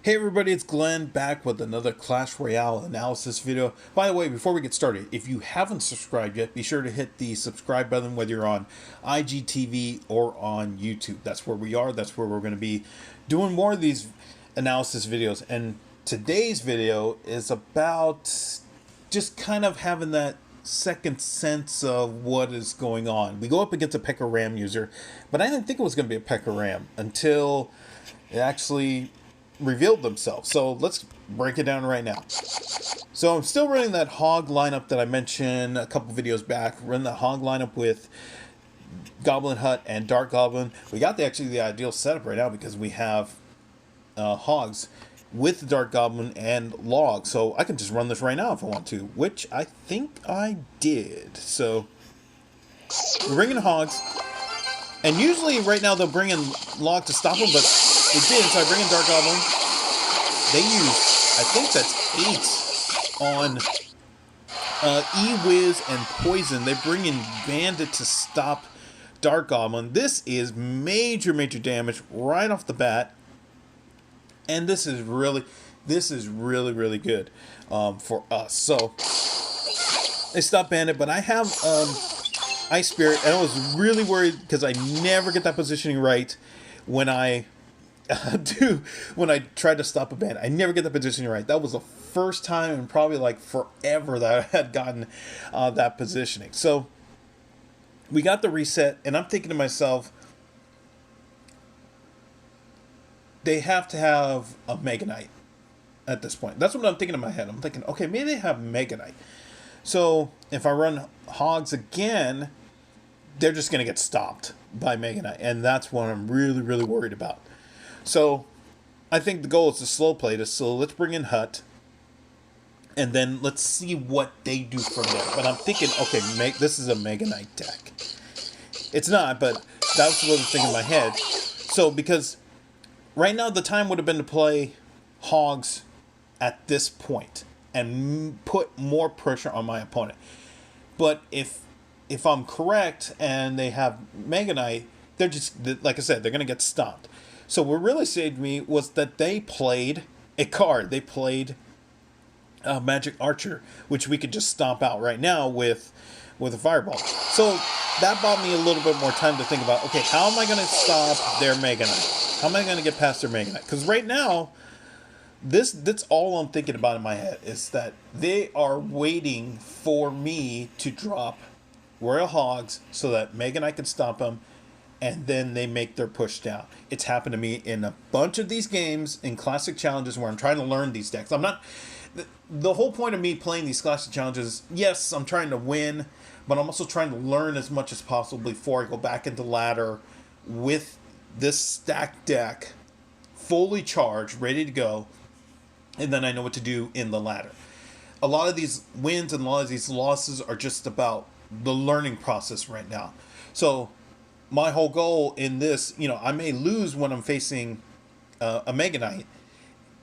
Hey everybody, it's Glenn back with another Clash Royale analysis video. By the way, before we get started, if you haven't subscribed yet, be sure to hit the subscribe button whether you're on IGTV or on YouTube. That's where we are. That's where we're going to be doing more of these analysis videos. And today's video is about just kind of having that second sense of what is going on. We go up against a PEKKA Ram user, but I didn't think it was going to be a PEKKA Ram until it actually revealed themselves. So let's break it down right now. So I'm still running that Hog lineup that I mentioned a couple videos back. Run the Hog lineup with Goblin Hut and Dark Goblin. We got actually the ideal setup right now because we have Hogs with the Dark Goblin and Log. So I can just run this right now if I want to, which I think I did. So we're bringing Hogs, and usually right now they'll bring in Log to stop them, but they didn't, so I bring in Dark Goblin. They use, I think that's 8 on E-Wiz and Poison. They bring in Bandit to stop Dark Goblin. This is major damage right off the bat. And this is really good for us. So they stop Bandit, but I have Ice Spirit, and I was really worried because I never get that positioning right when I when I tried to stop a bandit. I never get the positioning right. That was the first time in probably like forever that I had gotten that positioning. So we got the reset, and I'm thinking to myself, they have to have a Mega Knight at this point. That's what I'm thinking in my head. I'm thinking, okay, maybe they have Mega Knight. So if I run Hogs again, they're just going to get stopped by Mega Knight, and that's what I'm really worried about. So I think the goal is to slow play this. So let's bring in Hut, and then let's see what they do from there. But I'm thinking, okay, this is a Mega Knight deck. It's not, but that's what I'm thinking in my head. So because right now the time would have been to play Hogs at this point and put more pressure on my opponent. But if I'm correct and they have Mega Knight, they're just, like I said, they're going to get stopped. So what really saved me was that they played a card. They played Magic Archer, which we could just stomp out right now with a Fireball. So that bought me a little bit more time to think about, okay, how am I going to stop their Mega Knight? How am I going to get past their Mega Knight? Because right now, that's all I'm thinking about in my head, is that they are waiting for me to drop Royal Hogs so that Mega Knight can stop them, and then they make their push down. It's happened to me in a bunch of these games, in classic challenges, where I'm trying to learn these decks. I'm not... The whole point of me playing these classic challenges, yes, I'm trying to win, but I'm also trying to learn as much as possible before I go back into ladder with this stacked deck, fully charged, ready to go, and then I know what to do in the ladder. A lot of these wins and a lot of these losses are just about the learning process right now. So my whole goal in this, I may lose when I'm facing a Mega Knight,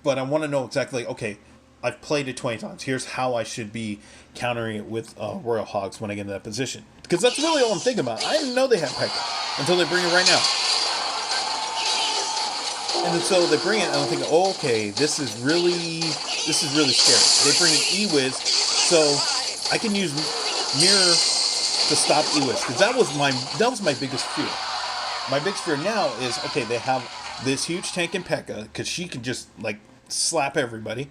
but I want to know exactly, okay, I've played it 20 times. Here's how I should be countering it with Royal Hogs when I get into that position. Because that's really all I'm thinking about. I didn't know they had PEKKA until they bring it right now. And so they bring it, and I'm thinking, oh, okay, this is really scary. They bring in E-Wiz, so I can use Mirror to stop E-Wiz, because that was my biggest fear. My biggest fear now is, okay, they have this huge tank in PEKKA, because she can just like slap everybody,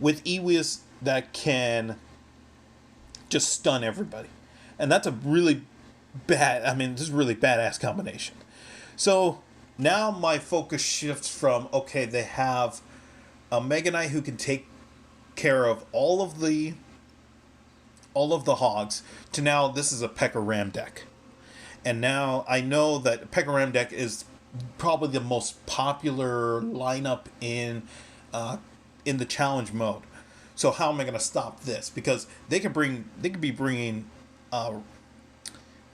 with E-Wiz that can just stun everybody, and that's a really this is a really badass combination. So now my focus shifts from, okay, they have a Mega Knight who can take care of all of the Hogs, to now this is a PEKKA Ram deck. And now I know that PEKKA Ram deck is probably the most popular lineup in the challenge mode. So how am I going to stop this? Because they could be bringing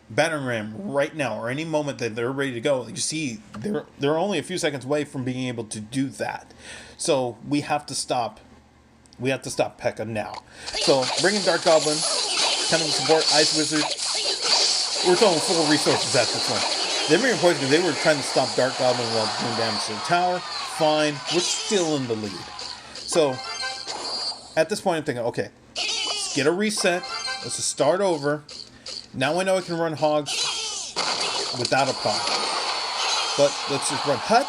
Battering Ram right now, or any moment that they're ready to go. You see, they're only a few seconds away from being able to do that. So we have to stop PEKKA now. So bringing Dark Goblin, kind of support Ice Wizard. We're throwing full resources at this one. They bring in poison because they were trying to stop Dark Goblin while doing damage to the tower. Fine, we're still in the lead. So, at this point I'm thinking, okay, let's get a reset. Let's just start over. Now I know I can run Hogs without a problem. But let's just run Hut.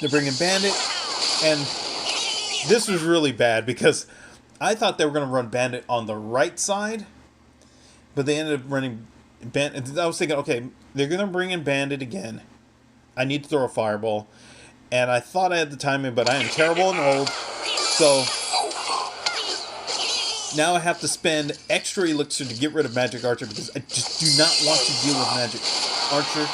They're bringing Bandit. And this was really bad because I thought they were going to run Bandit on the right side. But they ended up running Bandit. I was thinking, okay, they're going to bring in Bandit again. I need to throw a fireball. And I thought I had the timing, but I am terrible and old. So now I have to spend extra elixir to get rid of Magic Archer because I just do not want to deal with Magic Archer.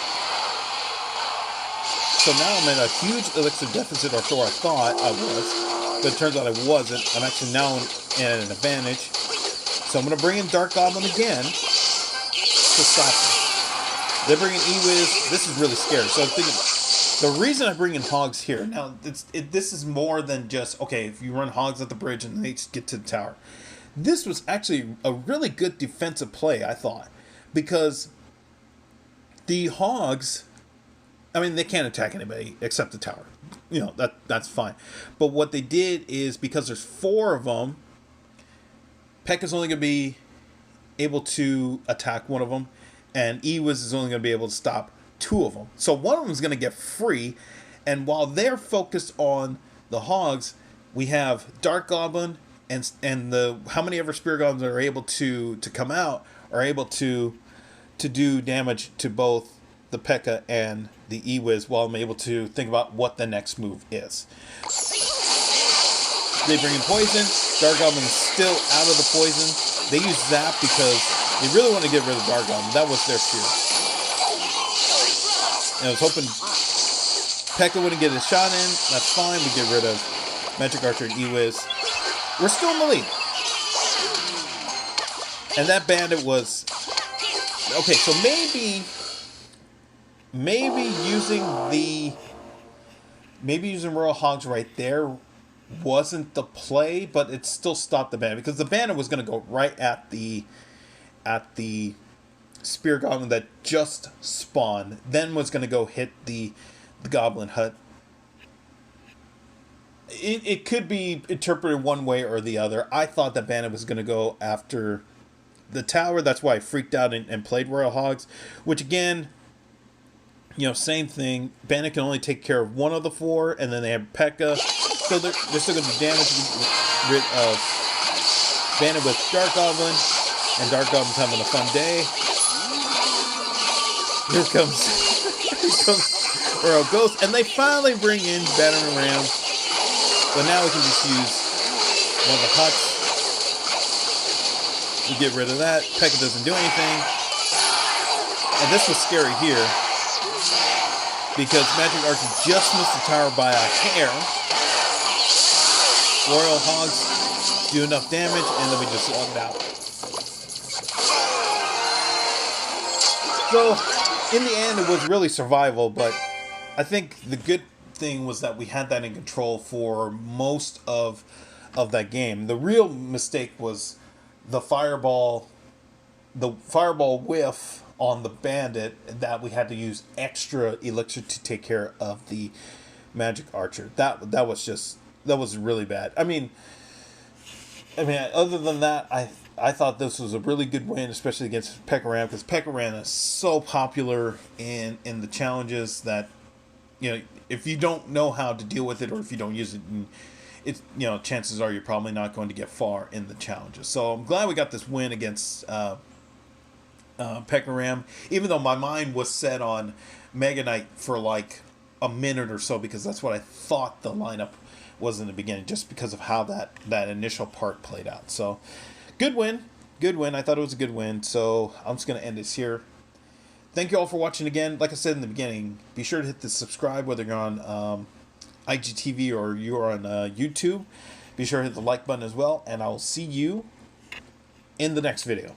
So now I'm at a huge elixir deficit, or so I thought I was. But it turns out I wasn't. I'm actually now at an advantage. So I'm going to bring in Dark Goblin again to stop him. They're bringing E-Wiz. This is really scary. So I'm thinking, the reason I bring in Hogs here, now this is more than just, okay, if you run Hogs at the bridge and they just get to the tower. This was actually a really good defensive play, I thought. Because the Hogs, I mean, they can't attack anybody except the tower. You know, that's fine. But what they did is, because there's 4 of them, PEKKA's only going to be able to attack one of them, and E-Wiz is only going to be able to stop 2 of them. So one of them is going to get free, and while they're focused on the Hogs, we have Dark Goblin and the how many ever Spear Goblins are able to come out are able to do damage to both the PEKKA and the E-Wiz, while I'm able to think about what the next move is. They bring in poison. Dark Goblin is still out of the poison. They use Zap because they really want to get rid of Dark Goblin. That was their fear. And I was hoping PEKKA wouldn't get a shot in. That's fine. We get rid of Magic Archer and E-Wiz. We're still in the lead. And that Bandit was... Okay, so maybe using Royal Hogs right there wasn't the play, but it still stopped the Bandit, because the Bandit was going to go right at the Spear Goblin that just spawned, then was going to go hit the Goblin Hut. It could be interpreted one way or the other. I thought that Bandit was going to go after the tower. That's why I freaked out and played Royal Hogs, which again, you know, same thing. Bandit can only take care of one of the 4, and then they have PEKKA. So they're still going to do damage rid of Bandit with Dark Goblin, and Dark Goblin's having a fun day. Here comes Royal Ghost, and they finally bring in Battering Ram. But now we can just use one of the Huts. We get rid of that. PEKKA doesn't do anything. And this was scary here, because Magic Archer just missed the tower by a hair. Royal Hogs do enough damage, and then we just logged out. So, in the end, it was really survival, but I think the good thing was that we had that in control for most of that game. The real mistake was the fireball whiff on the Bandit, that we had to use extra elixir to take care of the Magic Archer. That was really bad. I mean, other than that, I thought this was a really good win, especially against PEKKA Ram, because PEKKA Ram is so popular in the challenges that, you know, if you don't know how to deal with it, or if you don't use it, it's, you know, chances are you're probably not going to get far in the challenges. So I'm glad we got this win against PEKKA Ram, even though my mind was set on Mega Knight for like a minute or so, because that's what I thought the lineup was in the beginning, just because of how that initial part played out. So good win. I thought it was a good win. So I'm just going to end this here. Thank you all for watching again. Like I said in the beginning, be sure to hit the subscribe, whether you're on IGTV or you're on YouTube. Be sure to hit the like button as well, and I will see you in the next video.